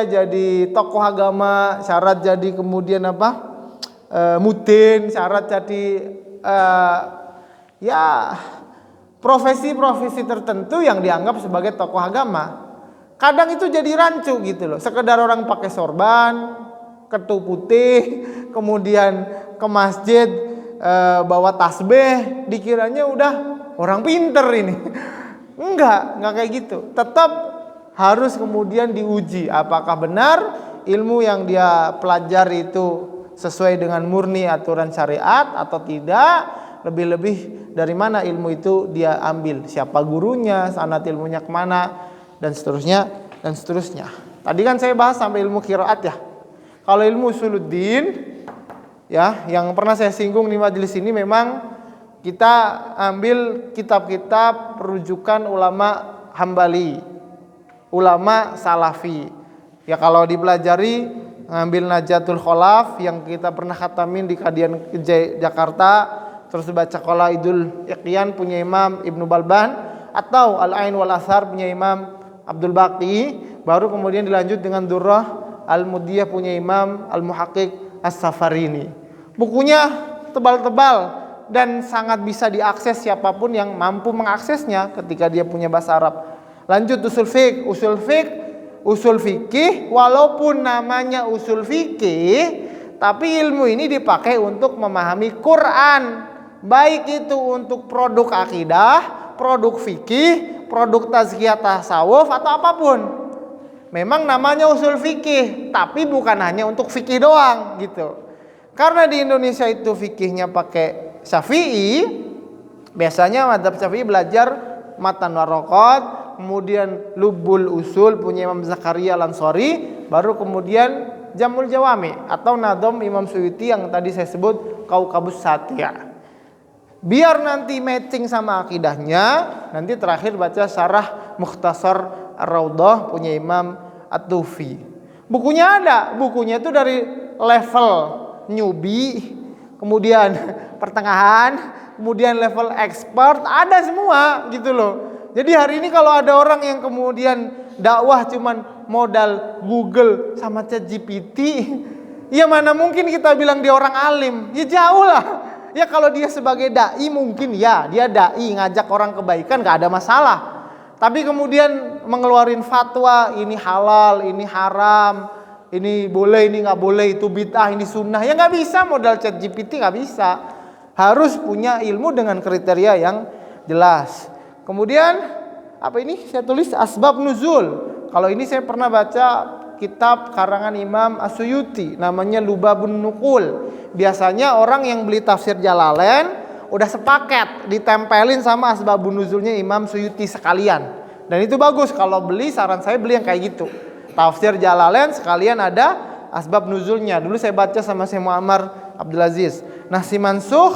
Speaker 2: jadi tokoh agama, syarat jadi kemudian mutin, syarat jadi profesi-profesi tertentu yang dianggap sebagai tokoh agama. Kadang itu jadi rancu gitu loh. Sekedar orang pakai sorban, ketu putih, kemudian ke masjid bawa tasbih, dikiranya udah orang pinter ini. Enggak kayak gitu. Tetap harus kemudian diuji apakah benar ilmu yang dia pelajari itu sesuai dengan murni aturan syariat atau tidak. Lebih-lebih dari mana ilmu itu dia ambil, siapa gurunya, sanad ilmunya kemana, dan seterusnya. Tadi kan saya bahas sampai ilmu qiraat ya. Kalau ilmu usuluddin ya, yang pernah saya singgung di majelis ini, memang kita ambil kitab-kitab rujukan ulama Hambali, ulama Salafi. Ya kalau dipelajari ngambil Najatul Kholaf yang kita pernah khatamin di Kadian Jakarta. Terus baca Qalaidul Iqyan punya Imam Ibnu Balban atau Al-Ain wal Athar punya Imam Abdul Baqi, baru kemudian dilanjut dengan Durrah Al-Mudiyah punya Imam Al-Muhaqqiq As-Safarini. Bukunya tebal-tebal dan sangat bisa diakses siapapun yang mampu mengaksesnya ketika dia punya bahasa Arab. Lanjut usul fikih, walaupun namanya usul fikih, tapi ilmu ini dipakai untuk memahami Quran. Baik itu untuk produk akidah, produk fikih, produk tazkiyah tasawuf atau apapun. Memang namanya usul fikih, tapi bukan hanya untuk fikih doang gitu. Karena di Indonesia itu fikihnya pakai Syafi'i, biasanya madzhab Syafi'i belajar Matan Waraqat, kemudian Lubul Usul punya Imam Zakaria Al-Ansari, baru kemudian Jamul Jawami atau Nadom Imam Suyuti yang tadi saya sebut Kaukabus Satya. Biar nanti matching sama akidahnya, nanti terakhir baca Syarah Mukhtasar Ar-Raudhah punya Imam At-Tufi. Bukunya ada, bukunya itu dari level newbie, kemudian pertengahan, kemudian level expert, ada semua gitu loh. Jadi hari ini kalau ada orang yang kemudian dakwah cuman modal Google sama ChatGPT, ya mana mungkin kita bilang dia orang alim? Ya jauh lah. Ya kalau dia sebagai dai mungkin ya, dia dai ngajak orang kebaikan gak ada masalah. Tapi kemudian mengeluarin fatwa, ini halal, ini haram, ini boleh, ini gak boleh, itu bid'ah, ini sunnah, ya gak bisa modal ChatGPT, gak bisa. Harus punya ilmu dengan kriteria yang jelas. Kemudian apa ini? Saya tulis asbab nuzul. Kalau ini saya pernah baca kitab karangan Imam As-Suyuti namanya Lubabun Nuqul. Biasanya orang yang beli tafsir Jalalain udah sepaket ditempelin sama asbabun nuzulnya Imam Suyuti sekalian. Dan itu bagus, kalau beli saran saya beli yang kayak gitu. Tafsir Jalalain sekalian ada asbab nuzulnya. Dulu saya baca sama Syekh Muammar Abdul Aziz. Nasikh Mansukh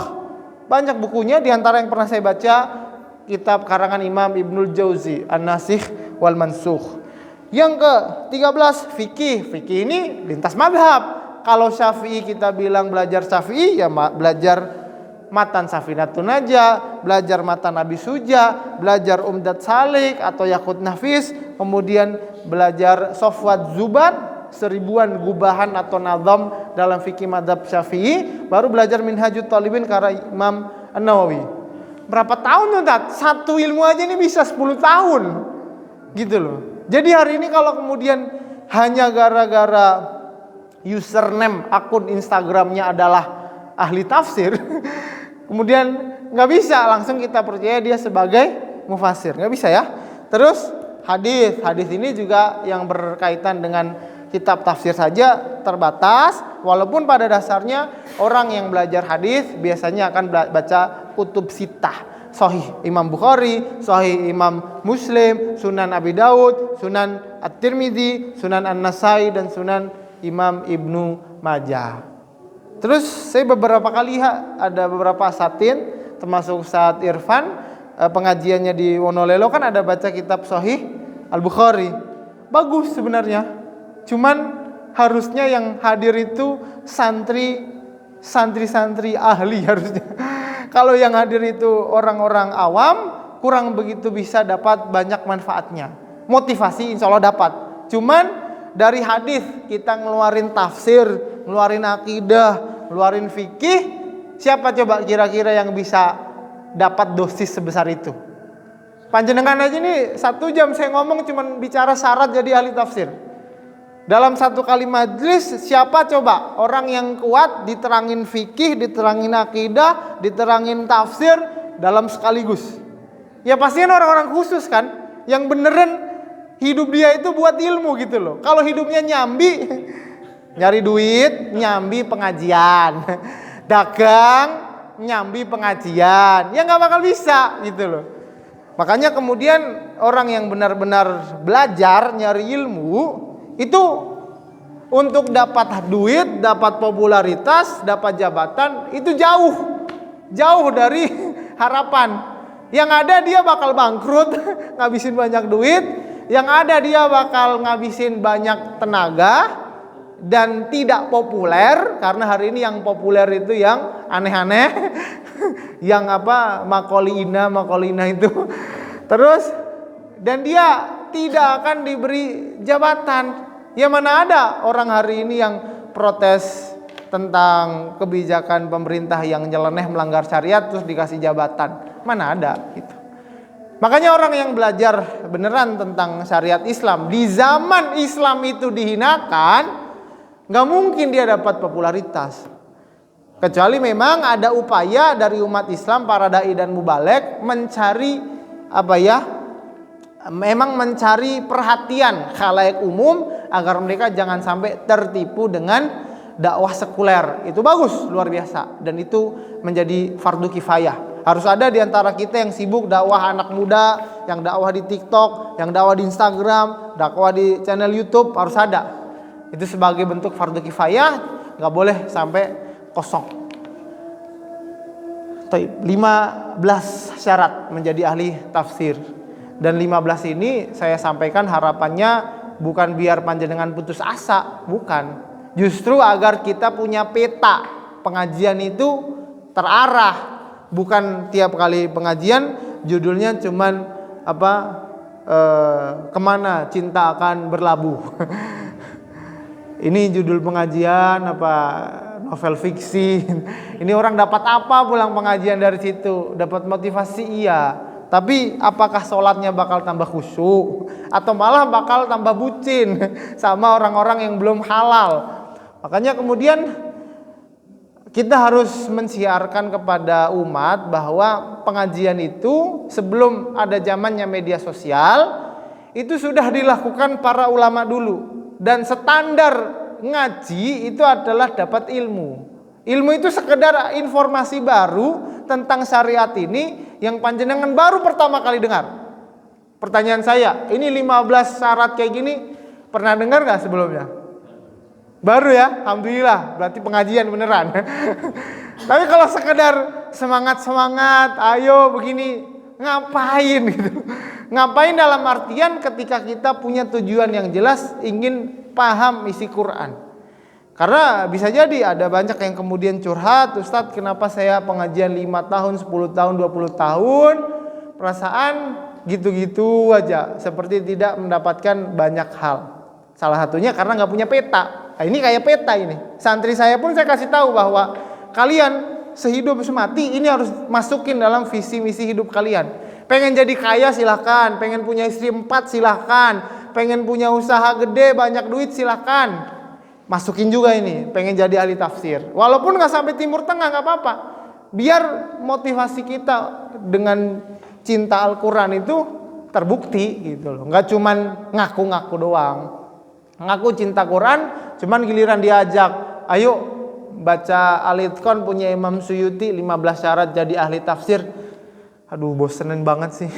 Speaker 2: banyak bukunya, diantara yang pernah saya baca kitab karangan Imam Ibnul Jauzi An-Nasikh wal Mansukh. Yang ke-13 fikih. Fikih ini lintas madhab. Kalau Syafi'i kita bilang belajar Syafi'i ya belajar Matan Safinatun Najah, belajar Matan Abi Suja, belajar Umdat Salik atau Yaqut Nafis, kemudian belajar Sofwat Zuban, seribuan gubahan atau nazam dalam fikih madhab Syafi'i, baru belajar Minhajut Talibin karya Imam An-Nawawi. Berapa tahun tuh Tat? Satu ilmu aja ini bisa 10 tahun gitu loh. Jadi hari ini kalau kemudian hanya gara-gara username akun Instagramnya adalah ahli tafsir, kemudian nggak bisa langsung kita percaya dia sebagai mufasir, nggak bisa ya. Terus hadis ini juga yang berkaitan dengan kitab tafsir saja terbatas, walaupun pada dasarnya orang yang belajar hadis biasanya akan baca kutub sitah. Sahih Imam Bukhari, Sahih Imam Muslim, Sunan Abi Daud, Sunan At-Tirmidzi, Sunan An-Nasai, dan Sunan Imam Ibnu Majah. Terus saya beberapa kali ada beberapa asatin, termasuk saat Irfan pengajiannya di Wonolelo kan ada baca kitab Sahih Al-Bukhari. Bagus sebenarnya. Cuman harusnya yang hadir itu santri-santri ahli harusnya. Kalau yang hadir itu orang-orang awam, kurang begitu bisa dapat banyak manfaatnya. Motivasi insya Allah dapat. Cuman dari hadis kita ngeluarin tafsir, ngeluarin akidah, ngeluarin fikih, siapa coba kira-kira yang bisa dapat dosis sebesar itu? Panjenengan aja nih 1 jam saya ngomong cuman bicara syarat jadi ahli tafsir. Dalam satu kali majlis siapa coba orang yang kuat diterangin fikih, diterangin akidah, diterangin tafsir dalam sekaligus? Ya pastinya orang-orang khusus kan, yang beneran hidup dia itu buat ilmu gitu loh. Kalau hidupnya nyambi, nyari duit, nyambi pengajian, dagang, nyambi pengajian, ya nggak bakal bisa gitu loh. Makanya kemudian orang yang benar-benar belajar nyari ilmu itu untuk dapat duit, dapat popularitas, dapat jabatan itu jauh dari harapan. Yang ada dia bakal bangkrut, ngabisin banyak duit. Yang ada dia bakal ngabisin banyak tenaga dan tidak populer, karena hari ini yang populer itu yang aneh-aneh, yang makolina itu. Terus dan dia tidak akan diberi jabatan. Ya mana ada orang hari ini yang protes tentang kebijakan pemerintah yang nyeleneh melanggar syariat terus dikasih jabatan. Mana ada gitu. Makanya orang yang belajar beneran tentang syariat Islam di zaman Islam itu dihinakan, gak mungkin dia dapat popularitas. Kecuali memang ada upaya dari umat Islam, para dai dan mubalek mencari memang mencari perhatian khalayak umum agar mereka jangan sampai tertipu dengan dakwah sekuler. Itu bagus, luar biasa, dan itu menjadi fardu kifayah. Harus ada di antara kita yang sibuk dakwah anak muda, yang dakwah di TikTok, yang dakwah di Instagram, dakwah di channel YouTube, harus ada. Itu sebagai bentuk fardu kifayah, nggak boleh sampai kosong. 15 syarat menjadi ahli tafsir. Dan 15 ini saya sampaikan harapannya bukan biar panjenengan putus asa, bukan. Justru agar kita punya peta pengajian itu terarah. Bukan tiap kali pengajian judulnya cuman kemana cinta akan berlabuh. Ini judul pengajian novel fiksi. Ini orang dapat apa pulang pengajian dari situ? Dapat motivasi iya. Tapi apakah sholatnya bakal tambah khusyuk atau malah bakal tambah bucin sama orang-orang yang belum halal? Makanya kemudian kita harus mensiarkan kepada umat bahwa pengajian itu sebelum ada zamannya media sosial itu sudah dilakukan para ulama dulu, dan standar ngaji itu adalah dapat ilmu. Ilmu itu sekedar informasi baru tentang syariat ini yang panjenengan baru pertama kali dengar. Pertanyaan saya, ini 15 syarat kayak gini pernah dengar gak sebelumnya? Baru ya, alhamdulillah, berarti pengajian beneran. Tapi kalau sekedar semangat-semangat, ayo begini, ngapain gitu? Ngapain dalam artian ketika kita punya tujuan yang jelas, ingin paham isi Quran. Karena bisa jadi ada banyak yang kemudian curhat, Ustadz kenapa saya pengajian 5 tahun, 10 tahun, 20 tahun, perasaan gitu-gitu aja, seperti tidak mendapatkan banyak hal. Salah satunya karena nggak punya peta. Nah, ini kayak peta ini. Santri saya pun saya kasih tahu bahwa kalian sehidup semati ini harus masukin dalam visi misi hidup kalian. Pengen jadi kaya silahkan, pengen punya istri 4 silahkan, pengen punya usaha gede banyak duit silahkan. Masukin juga ini, pengen jadi ahli tafsir. Walaupun nggak sampai Timur Tengah nggak apa-apa. Biar motivasi kita dengan cinta Al-Quran itu terbukti gitu loh. Nggak cuman ngaku-ngaku doang. Ngaku cinta Quran, cuman giliran diajak, ayo baca Al-Itqan punya Imam Suyuti 15 syarat jadi ahli tafsir. Aduh bosenin banget sih.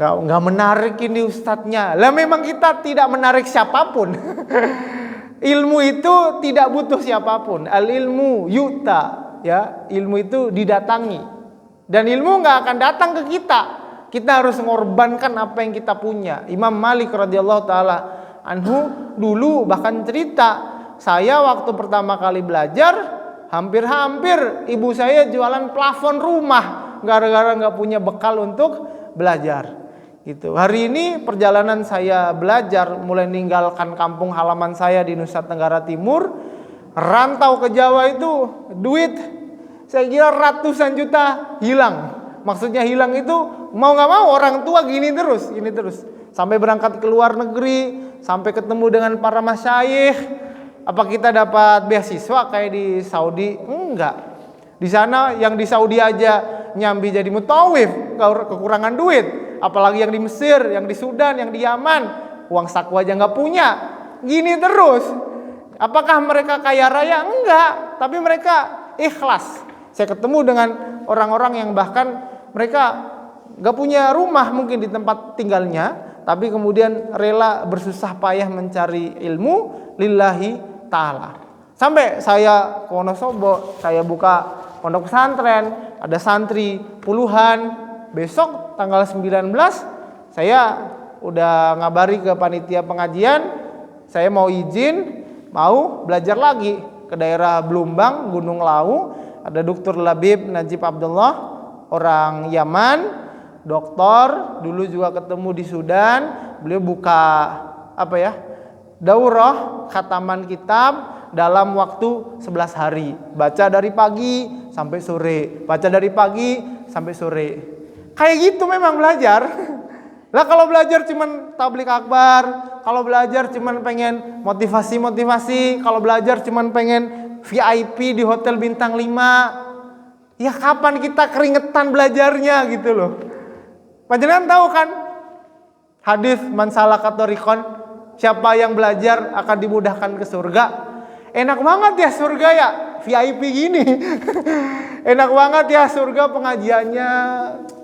Speaker 2: Nggak menarik ini ustadznya. Lah memang kita tidak menarik siapapun. Ilmu itu tidak butuh siapapun. Al ilmu yuta, ya, ilmu itu didatangi. Dan ilmu nggak akan datang ke kita. Kita harus mengorbankan apa yang kita punya. Imam Malik radhiyallahu taala anhu dulu bahkan cerita, saya waktu pertama kali belajar hampir-hampir ibu saya jualan plafon rumah gara-gara nggak punya bekal untuk belajar. Gitu. Hari ini perjalanan saya belajar mulai meninggalkan kampung halaman saya di Nusa Tenggara Timur, rantau ke Jawa itu duit saya kira ratusan juta hilang. Maksudnya hilang itu mau nggak mau orang tua gini terus. Sampai berangkat ke luar negeri, sampai ketemu dengan para masyayikh. Apa kita dapat beasiswa kayak di Saudi? Enggak. Di sana yang di Saudi aja nyambi jadi mutawif, kekurangan duit. Apalagi yang di Mesir, yang di Sudan, yang di Yaman, uang saku aja nggak punya. Gini terus. Apakah mereka kaya raya? Enggak. Tapi mereka ikhlas. Saya ketemu dengan orang-orang yang bahkan mereka nggak punya rumah mungkin di tempat tinggalnya, tapi kemudian rela bersusah payah mencari ilmu lillahi ta'ala. Sampai saya ke Wonosobo, saya buka pondok pesantren, ada santri puluhan. Besok tanggal 19 saya udah ngabari ke panitia pengajian, saya mau izin, mau belajar lagi ke daerah Blumbang, Gunung Lawu. Ada Dr. Labib Najib Abdullah, orang Yaman, doktor, dulu juga ketemu di Sudan. Beliau buka daurah khataman kitab dalam waktu 11 hari. Baca dari pagi sampai sore, baca dari pagi sampai sore. Kayak gitu memang belajar. Lah kalau belajar cuman tablik akbar, kalau belajar cuman pengen motivasi, kalau belajar cuman pengen VIP di hotel bintang 5, ya kapan kita keringetan belajarnya gitu loh. Panjenengan tahu kan hadis man salaka thoriqan, siapa yang belajar akan dimudahkan ke surga. Enak banget ya surga ya, VIP gini. Enak banget ya surga pengajiannya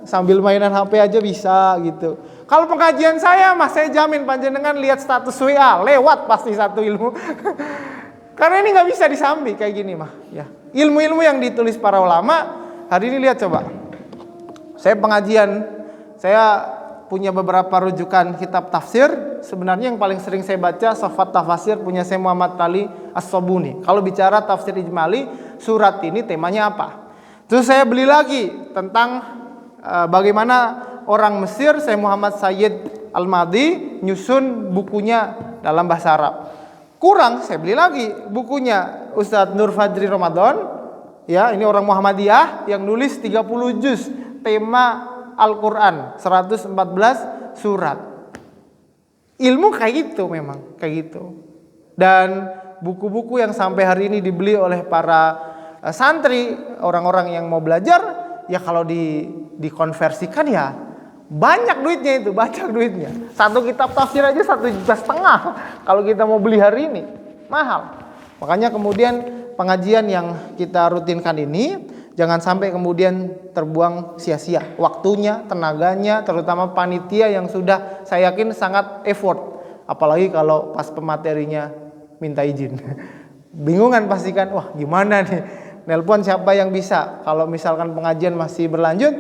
Speaker 2: sambil mainan HP aja bisa gitu. Kalau pengajian saya saya jamin panjenengan lihat status WA lewat pasti satu ilmu. Karena ini nggak bisa disambi kayak gini mah. Ya, ilmu-ilmu yang ditulis para ulama hari ini lihat coba. Saya pengajian, saya punya beberapa rujukan kitab tafsir. Sebenarnya yang paling sering saya baca Sofat Tafasir punya saya Muhammad Ali As-Sobuni. Kalau bicara tafsir ijmali, surat ini temanya apa? Terus saya beli lagi tentang bagaimana orang Mesir, saya Muhammad Sayyid Al-Madi nyusun bukunya dalam bahasa Arab. Kurang, saya beli lagi bukunya Ustadz Nur Fajri Ramadan. Ya, ini orang Muhammadiyah yang nulis 30 juz tema Al-Quran, 114 surat. Ilmu kayak gitu memang, kayak gitu. Dan buku-buku yang sampai hari ini dibeli oleh para santri, orang-orang yang mau belajar, ya kalau dikonversikan ya banyak duitnya itu, banyak duitnya. Satu kitab tafsir aja 1,5 juta. Kalau kita mau beli hari ini, mahal. Makanya kemudian pengajian yang kita rutinkan ini jangan sampai kemudian terbuang sia-sia waktunya, tenaganya, terutama panitia yang sudah saya yakin sangat effort. Apalagi kalau pas pematerinya minta izin. Bingung kan pasti kan, wah gimana nih, nelpon siapa yang bisa. Kalau misalkan pengajian masih berlanjut,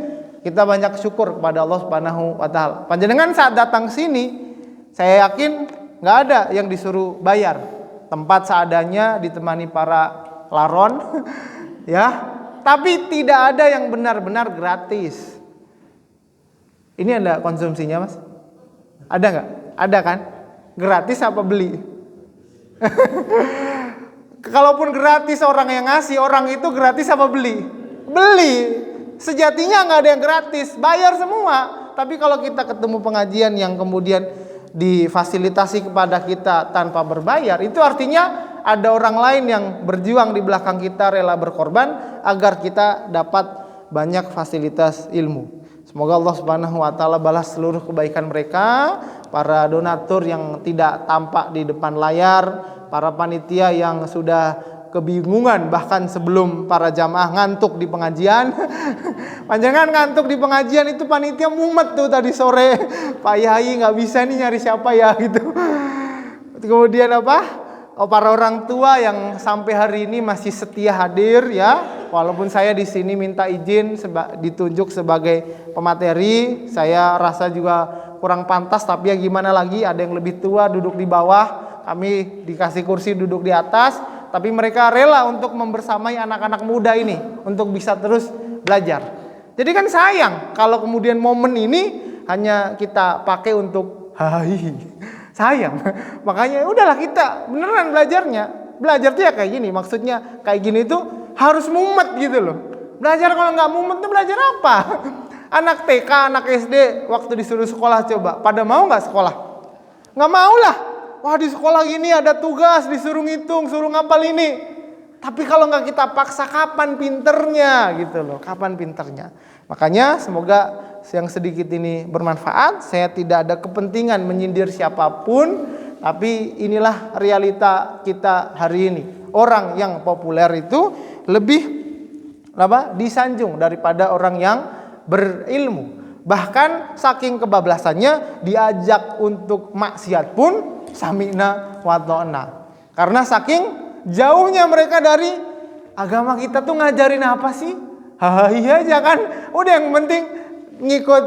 Speaker 2: kita banyak syukur kepada Allah Subhanahu wa taala. Panjenengan saat datang sini, saya yakin nggak ada yang disuruh bayar. Tempat seadanya ditemani para laron ya. Tapi tidak ada yang benar-benar gratis. Ini ada konsumsinya, Mas? Ada nggak? Ada kan? Gratis apa beli? Kalaupun gratis orang yang ngasih, orang itu gratis apa beli? Beli. Sejatinya nggak ada yang gratis, bayar semua. Tapi kalau kita ketemu pengajian yang kemudian difasilitasi kepada kita tanpa berbayar, itu artinya ada orang lain yang berjuang di belakang kita, rela berkorban agar kita dapat banyak fasilitas ilmu. Semoga Allah Subhanahu wa taala balas seluruh kebaikan mereka, para donatur yang tidak tampak di depan layar, para panitia yang sudah kebingungan bahkan sebelum para jamaah ngantuk di pengajian. Panjangan ngantuk di pengajian itu panitia mumet tuh tadi sore. Pak Yai nggak bisa nih nyari siapa ya gitu. Kemudian apa? Para orang tua yang sampai hari ini masih setia hadir ya, walaupun saya di sini minta izin ditunjuk sebagai pemateri, saya rasa juga kurang pantas, tapi ya gimana lagi, ada yang lebih tua duduk di bawah, kami dikasih kursi duduk di atas, tapi mereka rela untuk membersamai anak-anak muda ini untuk bisa terus belajar. Jadi kan sayang kalau kemudian momen ini hanya kita pakai untuk sayang. Makanya udahlah kita beneran belajarnya. Belajar tuh ya kayak gini. Maksudnya kayak gini tuh harus mumet gitu loh. Belajar kalau nggak mumet tuh belajar apa? Anak TK, anak SD waktu disuruh sekolah coba. Pada mau nggak sekolah? Nggak mau lah. Wah di sekolah gini ada tugas disuruh ngitung, suruh ngapal ini. Tapi kalau nggak kita paksa kapan pinternya gitu loh. Kapan pinternya. Makanya semoga yang sedikit ini bermanfaat. Saya tidak ada kepentingan menyindir siapapun, tapi inilah realita kita hari ini. Orang yang populer itu lebih disanjung daripada orang yang berilmu. Bahkan saking kebablasannya diajak untuk maksiat pun sami'na wa ta'na. Karena saking jauhnya mereka dari agama kita tuh ngajarin apa sih? Iya aja kan. Udah yang penting ngikut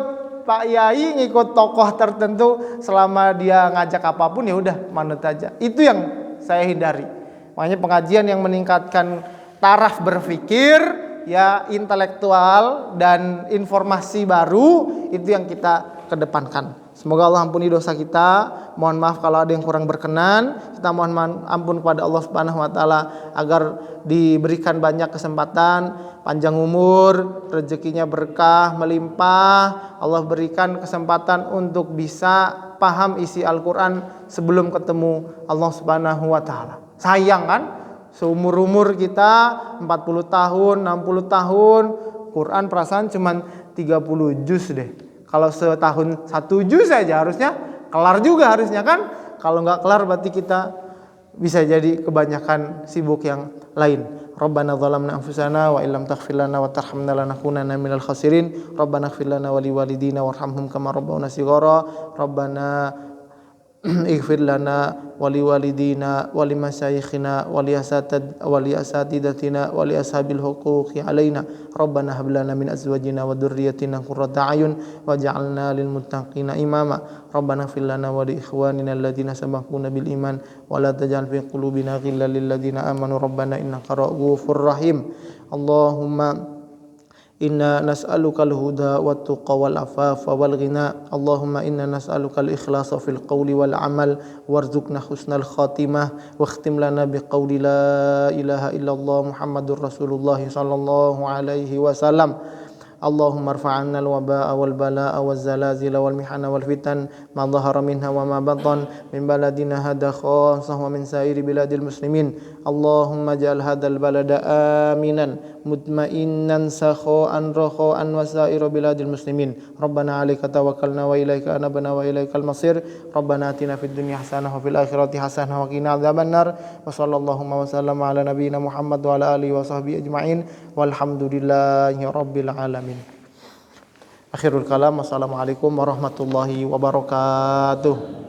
Speaker 2: Pak Yai, ngikut tokoh tertentu, selama dia ngajak apapun ya udah manut aja. Itu yang saya hindari. Makanya pengajian yang meningkatkan taraf berpikir, ya intelektual dan informasi baru itu yang kita kedepankan. Semoga Allah ampuni dosa kita. Mohon maaf kalau ada yang kurang berkenan. Kita mohon ampun kepada Allah Subhanahu wa taala agar diberikan banyak kesempatan, panjang umur, rezekinya berkah, melimpah. Allah berikan kesempatan untuk bisa paham isi Al-Qur'an sebelum ketemu Allah Subhanahu wa taala. Sayang kan? Seumur-umur kita 40 tahun, 60 tahun, Quran perasaan cuman 30 juz deh. Kalau setahun 1 juz saja harusnya kelar juga harusnya kan. Kalau nggak kelar berarti kita bisa jadi kebanyakan sibuk yang lain. Rabbana zalamna anfusana wa illam taghfir lana wa tarhamna lanakunanna minal khasirin. Rabbana ighfir lana wa liwalidina warhamhum kama rabbawna shighara. Rabbana ighfir lana wa liwalidina wa limasyayikhina wa liasatidatina wa li ashabil huquqi alaina. Rabbana hab lana min azwajina wa dhurriyyatina qurrata a'yun waj'alna lil muttaqina imama. Rabbana ighfir lana wa li ikhwanina alladhina sabaquna bil iman wa la taj'al fi qulubina ghillan lil ladzina amanu rabbana innaka ra'ufur rahim. Allahumma inna nas'alukal huda wat tuqa wal afafa wal ghina. Allahumma inna nas'alukal ikhlasa fil qawli wal amal warzuqna husnal khatimah wakhtim lana biqawli la ilaha illallah Muhammadur Rasulullah sallallahu alaihi wasallam. Allahumma arfa'anna al-waba'a wal bala'a waz zalazila wal mihana wal fitan ma dhahara minha wa ma batan min baladina hadha khassah wa min sa'iri biladil muslimin. Allahumma ja'al hadzal balada aminan mutmainnan sakha'an rakha'an wa sa'iru biladil muslimin. Rabbana 'alaika tawakkalna wa ilaika anabna wa ilaikal masir. Rabbana atina fid dunya hasanah wa fil akhirati hasanah wa qina adzabannar. Wa sallallahu wa sallama ala nabiyyina Muhammad wa ala alihi wa sahbihi ajma'in. Walhamdulillahi rabbil alamin. Akhirul kalam. Wassalamualaikum warahmatullahi wabarakatuh.